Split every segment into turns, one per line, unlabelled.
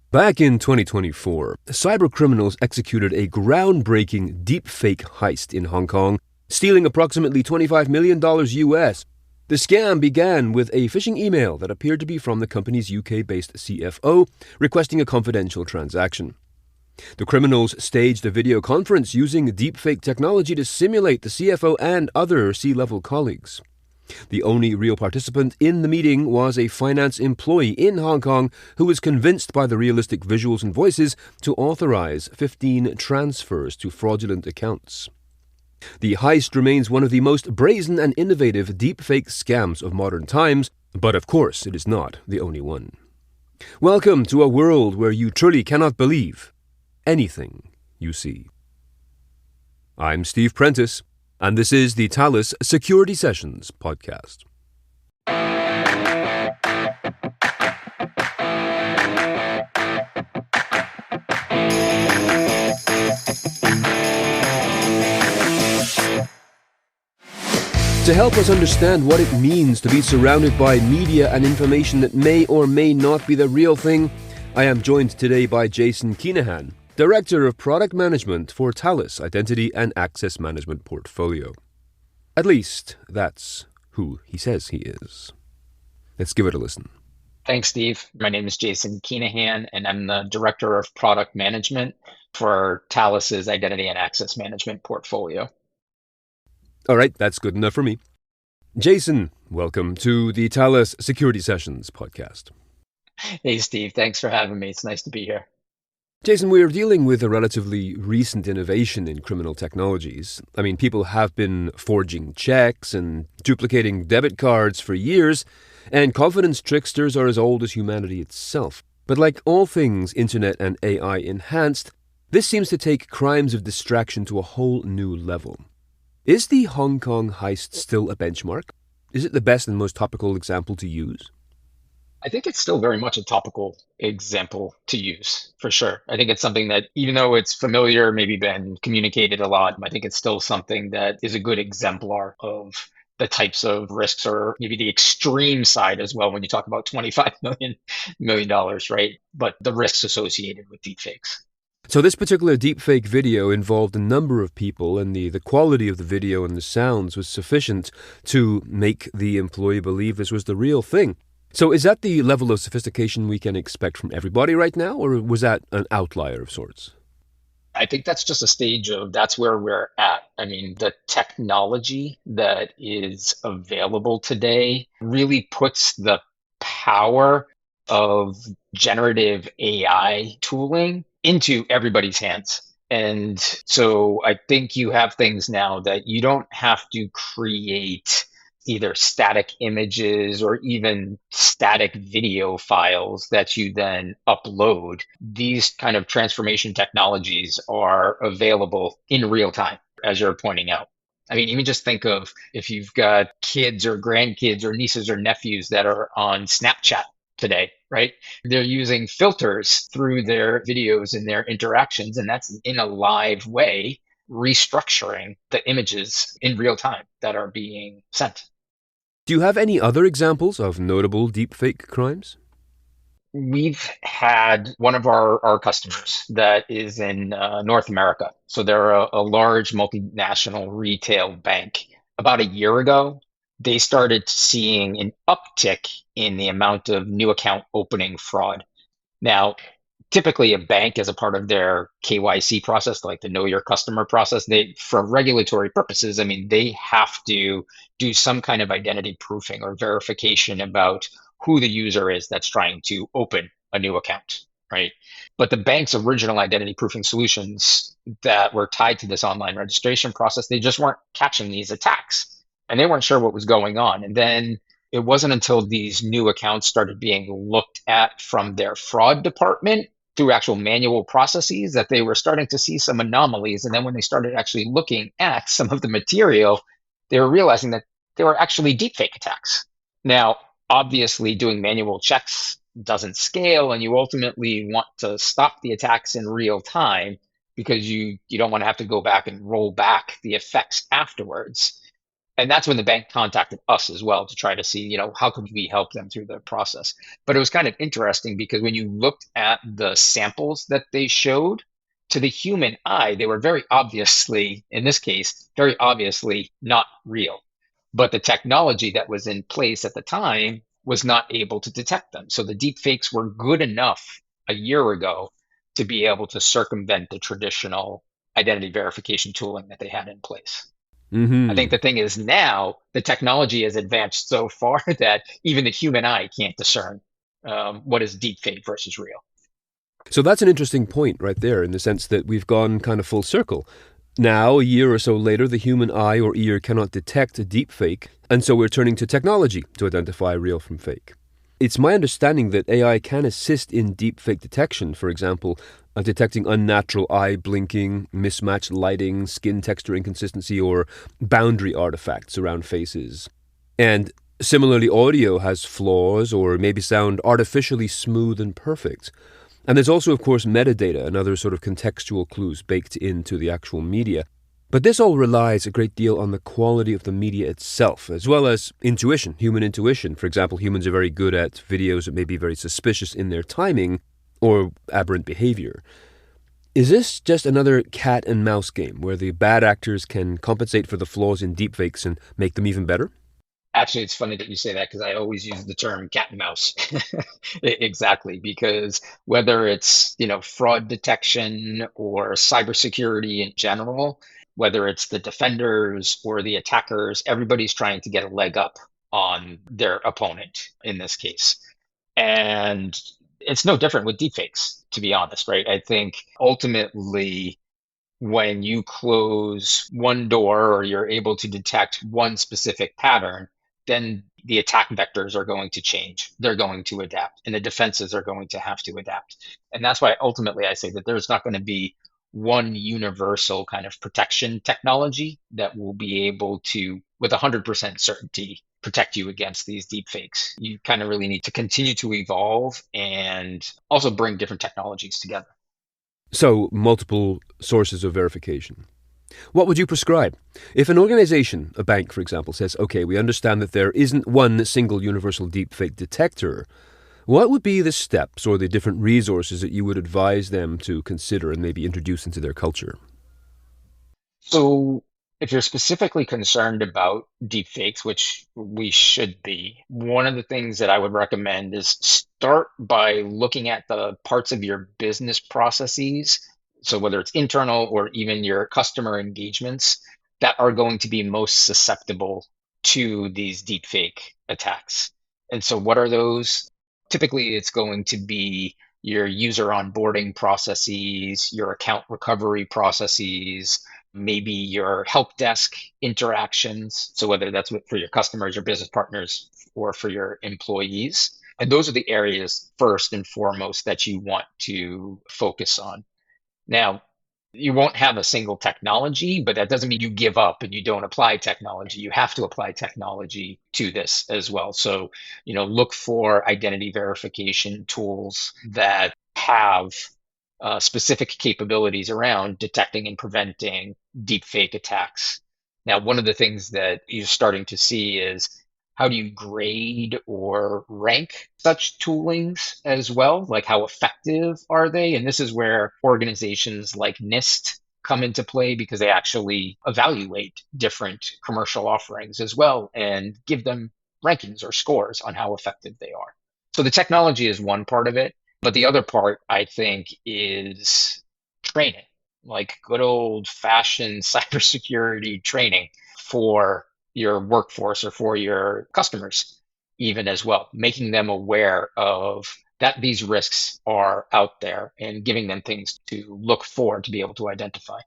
Back in 2024, cybercriminals executed a groundbreaking deepfake heist in Hong Kong, stealing approximately $25 million US. The scam began with a phishing email that appeared to be from the company's UK-based CFO, requesting a confidential transaction. The criminals staged a video conference using deepfake technology to simulate the CFO and other C-level colleagues. The only real participant in the meeting was a finance employee in Hong Kong who was convinced by the realistic visuals and voices to authorize 15 transfers to fraudulent accounts. The heist remains one of the most brazen and innovative deepfake scams of modern times, but of course it is not the only one. Welcome to a world where you truly cannot believe anything you see. I'm Steve Prentice, and this is the Thales Security Sessions podcast. To help us understand what it means to be surrounded by media and information that may or may not be the real thing, I am joined today by Jason Keenaghan, Director of Product Management for Thales Identity and Access Management Portfolio. At least, that's who he says he is. Let's give it a listen.
Thanks, Steve. My name is Jason Keenaghan, and I'm the Director of Product Management for Thales' Identity and Access Management Portfolio.
All right, that's good enough for me. Jason, welcome to the Thales Security Sessions podcast.
Hey, Steve. Thanks for having me. It's nice to be here.
Jason, we're dealing with a relatively recent innovation in criminal technologies. I mean, people have been forging checks and duplicating debit cards for years, and confidence tricksters are as old as humanity itself. But like all things internet and AI enhanced, this seems to take crimes of distraction to a whole new level. Is the Hong Kong heist still a benchmark? Is it the best and most topical example to use?
I think it's still very much a topical example to use, for sure. I think it's something that, even though it's familiar, maybe been communicated a lot, I think it's still something that is a good exemplar of the types of risks, or maybe the extreme side as well when you talk about $25 million, right? But the risks associated with deepfakes.
So this particular deepfake video involved a number of people, and the quality of the video and the sounds was sufficient to make the employee believe this was the real thing. So is that the level of sophistication we can expect from everybody right now, or was that an outlier of sorts?
I think that's just a stage of that's where we're at. I mean, the technology that is available today really puts the power of generative AI tooling into everybody's hands. And so I think you have things now that you don't have to create either static images or even static video files that you then upload. These kind of transformation technologies are available in real time, as you're pointing out. I mean, even just think of if you've got kids or grandkids or nieces or nephews that are on Snapchat today, right? They're using filters through their videos and their interactions, and that's in a live way, restructuring the images in real time that are being sent.
Do you have any other examples of notable deepfake crimes?
We've had one of our customers that is in North America. So they're a large multinational retail bank. About a year ago, they started seeing an uptick in the amount of new account opening fraud. Now, typically a bank, as a part of their KYC process, like the know your customer process, for regulatory purposes, I mean, they have to do some kind of identity proofing or verification about who the user is that's trying to open a new account, right? But the bank's original identity proofing solutions that were tied to this online registration process, they just weren't catching these attacks, and they weren't sure what was going on. And then it wasn't until these new accounts started being looked at from their fraud department through actual manual processes that they were starting to see some anomalies. And then when they started actually looking at some of the material, they were realizing that they were actually deepfake attacks. Now, obviously, doing manual checks doesn't scale, and you ultimately want to stop the attacks in real time because you don't want to have to go back and roll back the effects afterwards. And that's when the bank contacted us as well to try to see, how could we help them through the process. But it was kind of interesting because when you looked at the samples that they showed, to the human eye, they were very obviously, in this case, very obviously not real. But the technology that was in place at the time was not able to detect them. So the deep fakes were good enough a year ago to be able to circumvent the traditional identity verification tooling that they had in place. I think
Mm-hmm.
the thing is now the technology has advanced so far that even the human eye can't discern what is deep fake versus real.
So that's an interesting point right there, in the sense that we've gone kind of full circle. Now, a year or so later, the human eye or ear cannot detect a deepfake, and so we're turning to technology to identify real from fake. It's my understanding that AI can assist in deepfake detection, for example, detecting unnatural eye blinking, mismatched lighting, skin texture inconsistency, or boundary artifacts around faces. And similarly, audio has flaws or maybe sound artificially smooth and perfect. And there's also, of course, metadata and other sort of contextual clues baked into the actual media. But this all relies a great deal on the quality of the media itself, as well as intuition, human intuition. For example, humans are very good at videos that may be very suspicious in their timing or aberrant behavior. Is this just another cat and mouse game where the bad actors can compensate for the flaws in deepfakes and make them even better?
Actually, it's funny that you say that because I always use the term cat and mouse. Exactly, because whether it's, fraud detection or cybersecurity in general, whether it's the defenders or the attackers, everybody's trying to get a leg up on their opponent in this case. And it's no different with deepfakes, to be honest, right? I think ultimately when you close one door or you're able to detect one specific pattern, then the attack vectors are going to change. They're going to adapt, and the defenses are going to have to adapt. And that's why ultimately I say that there's not going to be one universal kind of protection technology that will be able to, with 100% certainty, protect you against these deep fakes. You kind of really need to continue to evolve and also bring different technologies together.
So, multiple sources of verification. What would you prescribe? If an organization, a bank for example, says, okay, we understand that there isn't one single universal deepfake detector, what would be the steps or the different resources that you would advise them to consider and maybe introduce into their culture?
So, if you're specifically concerned about deepfakes, which we should be, one of the things that I would recommend is start by looking at the parts of your business processes. So, whether it's internal or even your customer engagements that are going to be most susceptible to these deepfake attacks. And so, what are those? Typically, it's going to be your user onboarding processes, your account recovery processes, maybe your help desk interactions. So whether that's for your customers, your business partners, or for your employees. And those are the areas first and foremost that you want to focus on. Now, you won't have a single technology, but that doesn't mean you give up and you don't apply technology. You have to apply technology to this as well. So, look for identity verification tools that have specific capabilities around detecting and preventing deepfake attacks. Now, one of the things that you're starting to see is how do you grade or rank such toolings as well? Like how effective are they? And this is where organizations like NIST come into play because they actually evaluate different commercial offerings as well and give them rankings or scores on how effective they are. So the technology is one part of it. But the other part, I think, is training, like good old fashioned cybersecurity training for your workforce or for your customers, even as well, making them aware of that these risks are out there and giving them things to look for to be able to identify.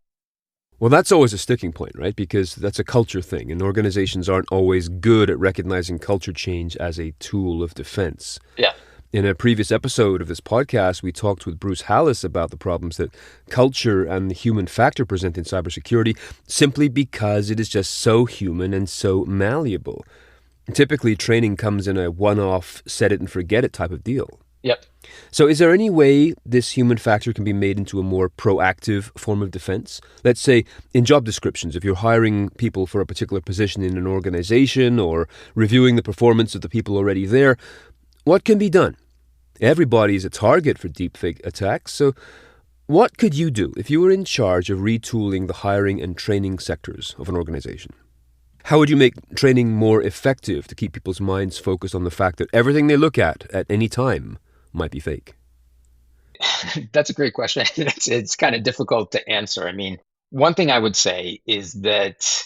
Well, that's always a sticking point, right? Because that's a culture thing, and organizations aren't always good at recognizing culture change as a tool of defense.
Yeah.
In a previous episode of this podcast, we talked with Bruce Hallis about the problems that culture and the human factor present in cybersecurity simply because it is just so human and so malleable. Typically, training comes in a one-off, set it and forget it type of deal.
Yep.
So is there any way this human factor can be made into a more proactive form of defense? Let's say in job descriptions, if you're hiring people for a particular position in an organization or reviewing the performance of the people already there, what can be done? Everybody is a target for deepfake attacks, so what could you do if you were in charge of retooling the hiring and training sectors of an organization? How would you make training more effective to keep people's minds focused on the fact that everything they look at any time might be fake?
That's a great question. It's kind of difficult to answer. I mean, one thing I would say is that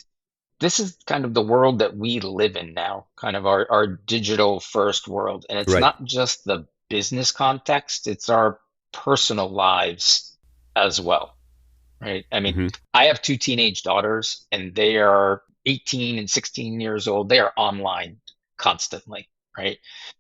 this is kind of the world that we live in now, kind of our digital first world. And it's
Right.
not just the business context, it's our personal lives as well, right? I mean,
Hmm.
I have two teenage daughters and they are 18 and 16 years old. They are online constantly, right?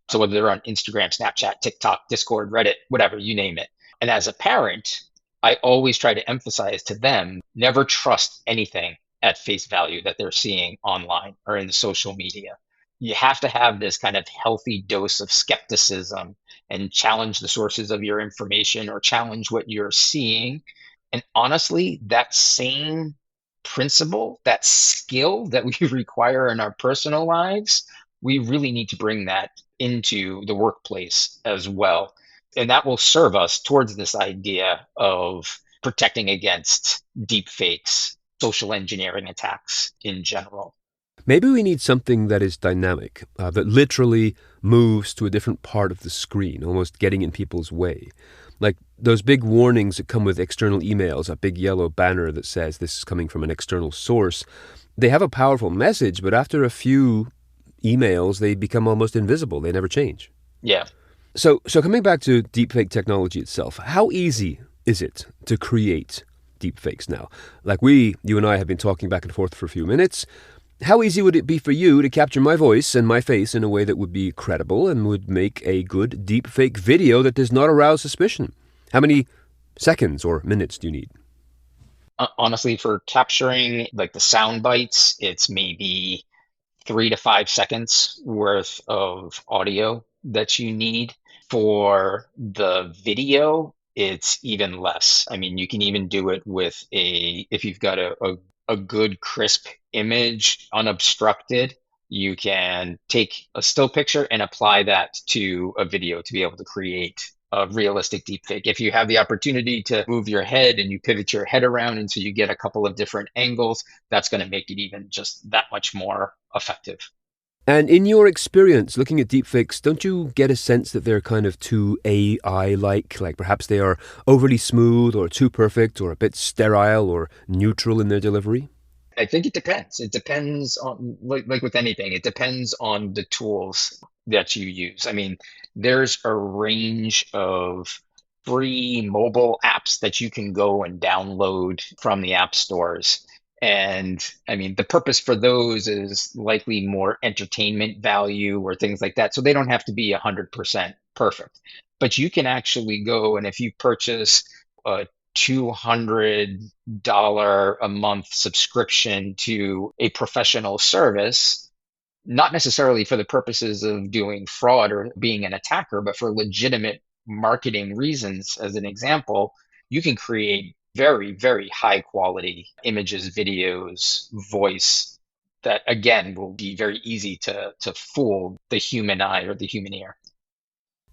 So whether they're on Instagram, Snapchat, TikTok, Discord, Reddit, whatever, you name it. And as a parent, I always try to emphasize to them, never trust anything at face value that they're seeing online or in social media. You have to have this kind of healthy dose of skepticism and challenge the sources of your information or challenge what you're seeing. And honestly, that same principle, that skill that we require in our personal lives, we really need to bring that into the workplace as well. And that will serve us towards this idea of protecting against deep fakes, social engineering attacks in general.
Maybe we need something that is dynamic, that literally moves to a different part of the screen, almost getting in people's way. Like those big warnings that come with external emails, a big yellow banner that says this is coming from an external source. They have a powerful message, but after a few emails, they become almost invisible. They never change.
Yeah.
So coming back to deepfake technology itself, how easy is it to create deepfakes now? Like you and I have been talking back and forth for a few minutes. How easy would it be for you to capture my voice and my face in a way that would be credible and would make a good deepfake video that does not arouse suspicion? How many seconds or minutes do you need?
Honestly, for capturing like the sound bites, it's maybe 3 to 5 seconds worth of audio that you need. For the video, it's even less. I mean, you can even do it with if you've got a good crisp image, unobstructed, you can take a still picture and apply that to a video to be able to create a realistic deepfake. If you have the opportunity to move your head and you pivot your head around and so you get a couple of different angles, that's going to make it even just that much more effective.
And in your experience looking at deepfakes, don't you get a sense that they're kind of too AI-like? Like perhaps they are overly smooth or too perfect or a bit sterile or neutral in their delivery?
I think it depends. It depends on, like with anything, it depends on the tools that you use. I mean, there's a range of free mobile apps that you can go and download from the app stores. And I mean, the purpose for those is likely more entertainment value or things like that. So they don't have to be 100% perfect. But you can actually go and if you purchase a $200 a month subscription to a professional service, not necessarily for the purposes of doing fraud or being an attacker, but for legitimate marketing reasons, as an example, you can create very, very high quality images, videos, voice that, again, will be very easy to fool the human eye or the human ear.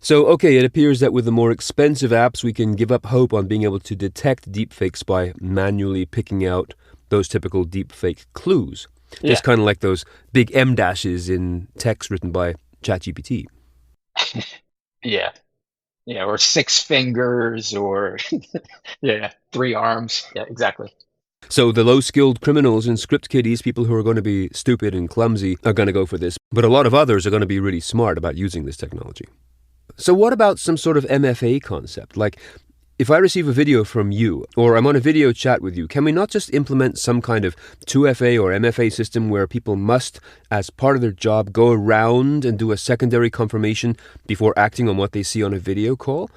So, okay, it appears that with the more expensive apps, we can give up hope on being able to detect deepfakes by manually picking out those typical deepfake clues.
Yeah.
Just kind of like those big M dashes in text written by ChatGPT.
Yeah. Yeah. Or 6 fingers or, yeah, 3 arms. Yeah, exactly.
So the low-skilled criminals and script kiddies, people who are going to be stupid and clumsy, are going to go for this. But a lot of others are going to be really smart about using this technology. So what about some sort of MFA concept? Like, if I receive a video from you, or I'm on a video chat with you, can we not just implement some kind of 2FA or MFA system where people must, as part of their job, go around and do a secondary confirmation before acting on what they see on a video call?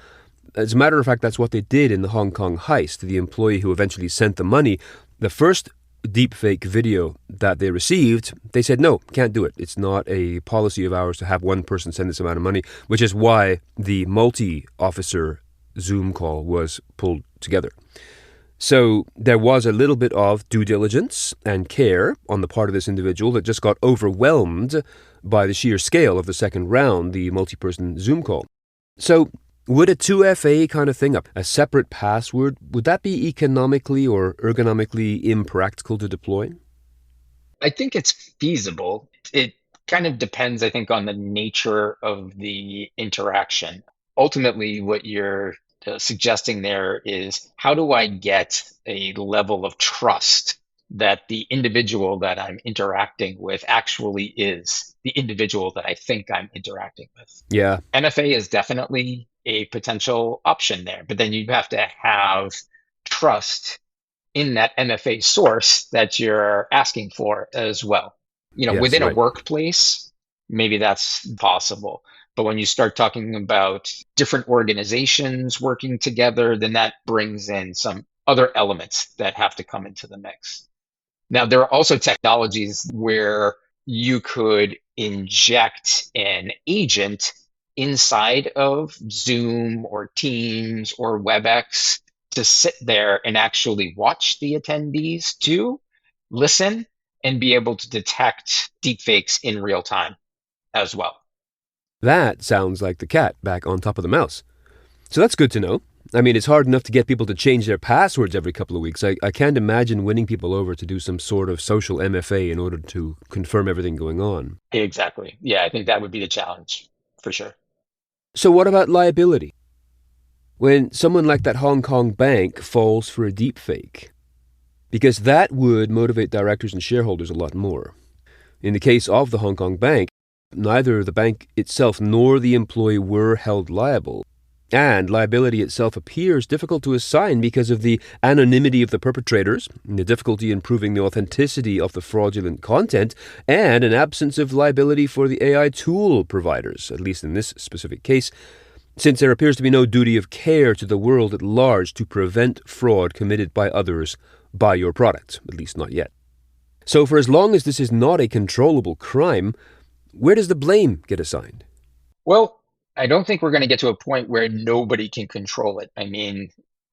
As a matter of fact, that's what they did in the Hong Kong heist. The employee who eventually sent the money, the first deepfake video that they received, they said, no, can't do it. It's not a policy of ours to have one person send this amount of money, which is why the multi-officer Zoom call was pulled together. So there was a little bit of due diligence and care on the part of this individual that just got overwhelmed by the sheer scale of the second round, the multi-person Zoom call. So would a 2FA kind of thing, a separate password, would that be economically or ergonomically impractical to deploy?
I think it's feasible. It kind of depends, I think, on the nature of the interaction. Ultimately, what you're suggesting there is, how do I get a level of trust that the individual that I'm interacting with actually is the individual that I think I'm interacting with?
Yeah.
MFA is definitely a potential option there, but then you have to have trust in that MFA source that you're asking for as well.
Yes,
within a
right.
workplace, maybe that's possible. But when you start talking about different organizations working together, then that brings in some other elements that have to come into the mix. Now, there are also technologies where you could inject an agent inside of Zoom or Teams or WebEx to sit there and actually watch the attendees too, listen, and be able to detect deepfakes in real time as well.
That sounds like the cat back on top of the mouse. So that's good to know. I mean, it's hard enough to get people to change their passwords every couple of weeks. I can't imagine winning people over to do some sort of social MFA in order to confirm everything going on.
Exactly. Yeah, I think that would be the challenge for sure.
So what about liability? When someone like that Hong Kong bank falls for a deepfake, because that would motivate directors and shareholders a lot more. In the case of the Hong Kong bank, neither the bank itself nor the employee were held liable. And liability itself appears difficult to assign because of the anonymity of the perpetrators, the difficulty in proving the authenticity of the fraudulent content, and an absence of liability for the AI tool providers, at least in this specific case, since there appears to be no duty of care to the world at large to prevent fraud committed by others by your product, at least not yet. So for as long as this is not a controllable crime, where does the blame get assigned?
Well, I don't think we're going to get to a point where nobody can control it. I mean,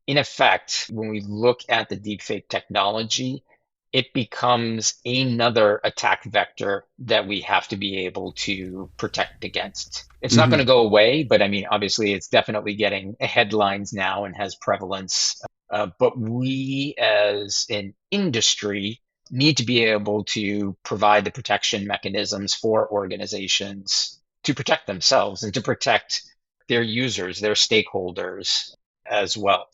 in effect, when we look at the deepfake technology, it becomes another attack vector that we have to be able to protect against. It's not going to go away, but I mean, obviously, it's definitely getting headlines now and has prevalence. But we as an industry need to be able to provide the protection mechanisms for organizations to protect themselves and to protect their users, their stakeholders as well.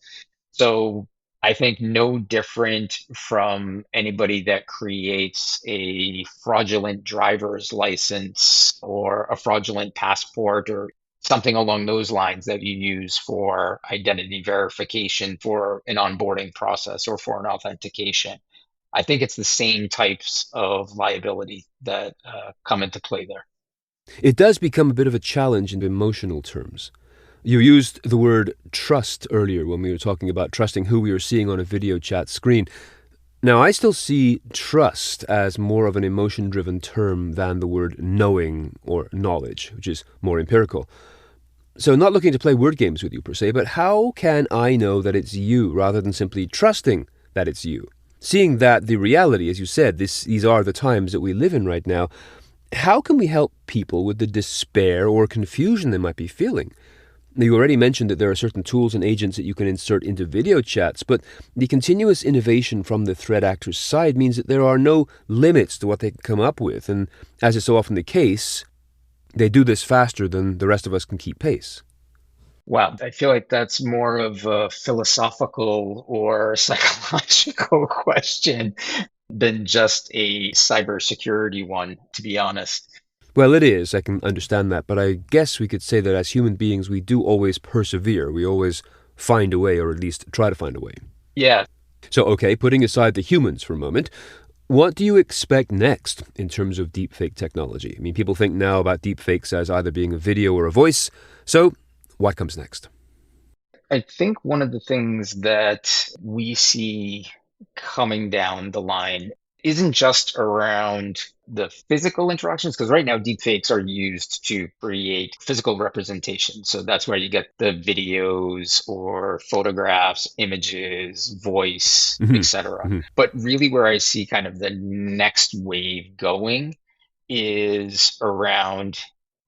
So I think no different from anybody that creates a fraudulent driver's license or a fraudulent passport or something along those lines that you use for identity verification for an onboarding process or for an authentication. I think it's the same types of liability that come into play there.
It does become a bit of a challenge in emotional terms. You used the word trust earlier when we were talking about trusting who we were seeing on a video chat screen. Now, I still see trust as more of an emotion-driven term than the word knowing or knowledge, which is more empirical. So not looking to play word games with you per se, but how can I know that it's you rather than simply trusting that it's you? Seeing that the reality, as you said, these are the times that we live in right now, how can we help people with the despair or confusion they might be feeling? You already mentioned that there are certain tools and agents that you can insert into video chats, but the continuous innovation from the threat actor's side means that there are no limits to what they can come up with, and as is so often the case, they do this faster than the rest of us can keep pace.
Wow, I feel like that's more of a philosophical or psychological question than just a cybersecurity one, to be honest.
Well, it is, I can understand that, but I guess we could say that as human beings, we do always persevere. We always find a way, or at least try to find a way.
Yeah.
So, okay, putting aside the humans for a moment, what do you expect next in terms of deepfake technology? I mean, people think now about deepfakes as either being a video or a voice. So, what comes next?
I think one of the things that we see coming down the line isn't just around the physical interactions, because right now deepfakes are used to create physical representation. So that's where you get the videos or photographs, images, voice,
Hmm.
etc.
Hmm.
But really where I see kind of the next wave going is around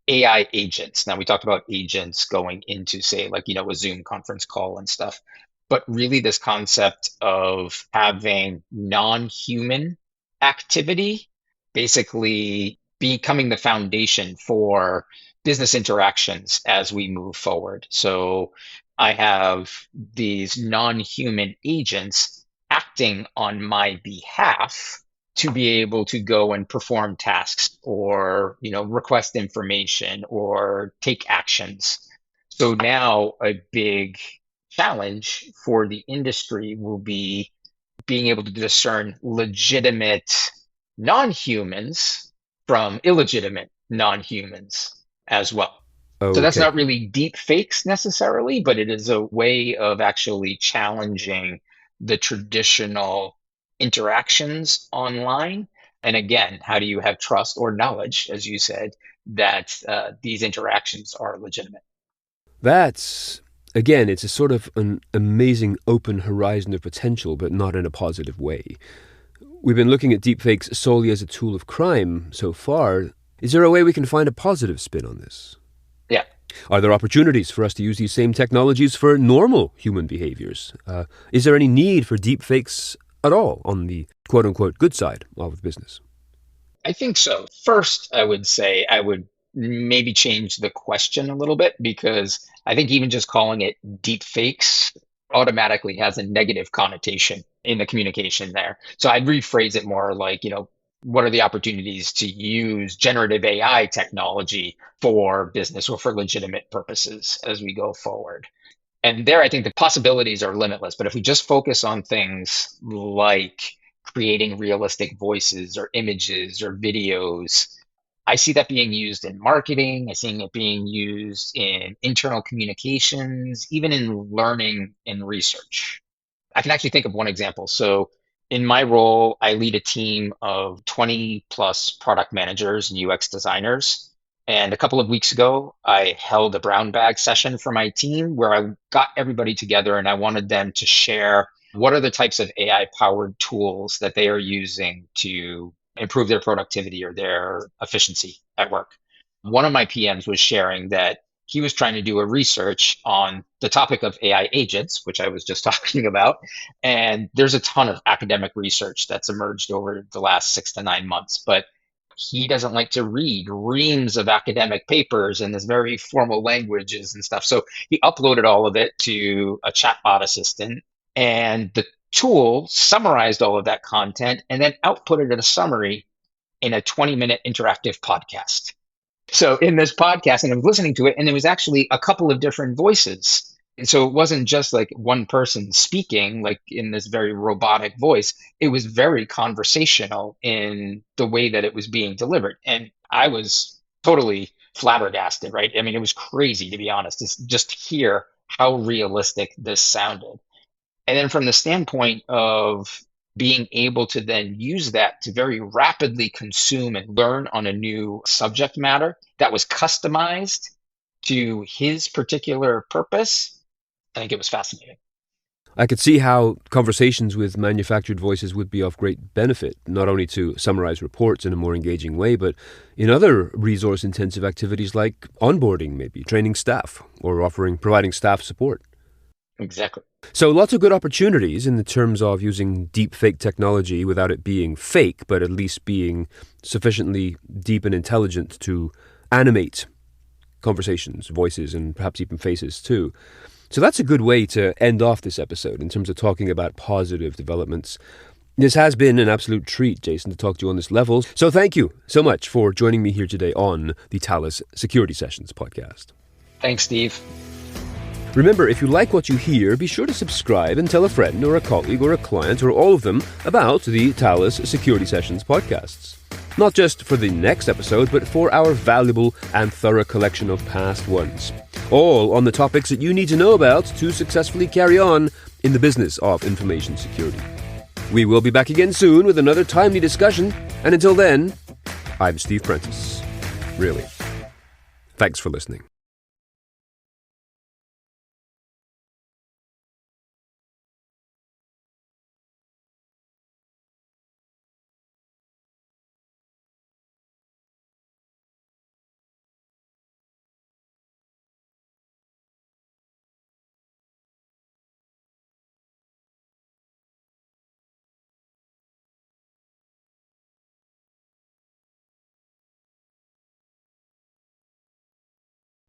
AI agents. Now, we talked about agents going into, say, like, a Zoom conference call and stuff, but really this concept of having non-human activity basically becoming the foundation for business interactions as we move forward. So I have these non-human agents acting on my behalf to be able to go and perform tasks or request information or take actions. So now a big challenge for the industry will be being able to discern legitimate non-humans from illegitimate non-humans as well. So that's
Okay.
not really deep fakes necessarily, but it is a way of actually challenging the traditional interactions online. And again, how do you have trust or knowledge, as you said, that these interactions are legitimate?
That's, again, it's a sort of an amazing open horizon of potential, but not in a positive way. We've been looking at deepfakes solely as a tool of crime so far. Is there a way we can find a positive spin on this?
Yeah.
Are there opportunities for us to use these same technologies for normal human behaviors? Is there any need for deepfakes at all on the quote-unquote good side of the business?
I think so. First, I would say I would maybe change the question a little bit, because I think even just calling it deep fakes automatically has a negative connotation in the communication there. So I'd rephrase it more like, what are the opportunities to use generative AI technology for business or for legitimate purposes as we go forward? And there, I think the possibilities are limitless. But if we just focus on things like creating realistic voices or images or videos, I see that being used in marketing. I see it being used in internal communications, even in learning and research. I can actually think of one example. So, in my role, I lead a team of 20 plus product managers and UX designers. And a couple of weeks ago, I held a brown bag session for my team where I got everybody together and I wanted them to share what are the types of AI powered tools that they are using to improve their productivity or their efficiency at work. One of my PMs was sharing that he was trying to do a research on the topic of AI agents, which I was just talking about. And there's a ton of academic research that's emerged over the last 6 to 9 months, but he doesn't like to read reams of academic papers and this very formal languages and stuff. So he uploaded all of it to a chatbot assistant, and the tool summarized all of that content and then outputted a summary in a 20-minute interactive podcast. So in this podcast, and I was listening to it, and there was actually a couple of different voices. And so it wasn't just like one person speaking, like in this very robotic voice. It was very conversational in the way that it was being delivered. And I was totally flabbergasted, right? I mean, it was crazy, to be honest, to just hear how realistic this sounded. And then from the standpoint of being able to then use that to very rapidly consume and learn on a new subject matter that was customized to his particular purpose, I think it was fascinating.
I could see how conversations with manufactured voices would be of great benefit, not only to summarize reports in a more engaging way, but in other resource-intensive activities like onboarding, maybe training staff, or providing staff support.
Exactly.
So lots of good opportunities in the terms of using deep fake technology without it being fake, but at least being sufficiently deep and intelligent to animate conversations, voices, and perhaps even faces too. So that's a good way to end off this episode in terms of talking about positive developments. This has been an absolute treat, Jason, to talk to you on this level. So thank you so much for joining me here today on the Thales Security Sessions podcast.
Thanks, Steve.
Remember, if you like what you hear, be sure to subscribe and tell a friend or a colleague or a client or all of them about the Thales Security Sessions podcasts. Not just for the next episode, but for our valuable and thorough collection of past ones. All on the topics that you need to know about to successfully carry on in the business of information security. We will be back again soon with another timely discussion, and until then, I'm Steve Prentice. Really. Thanks for listening.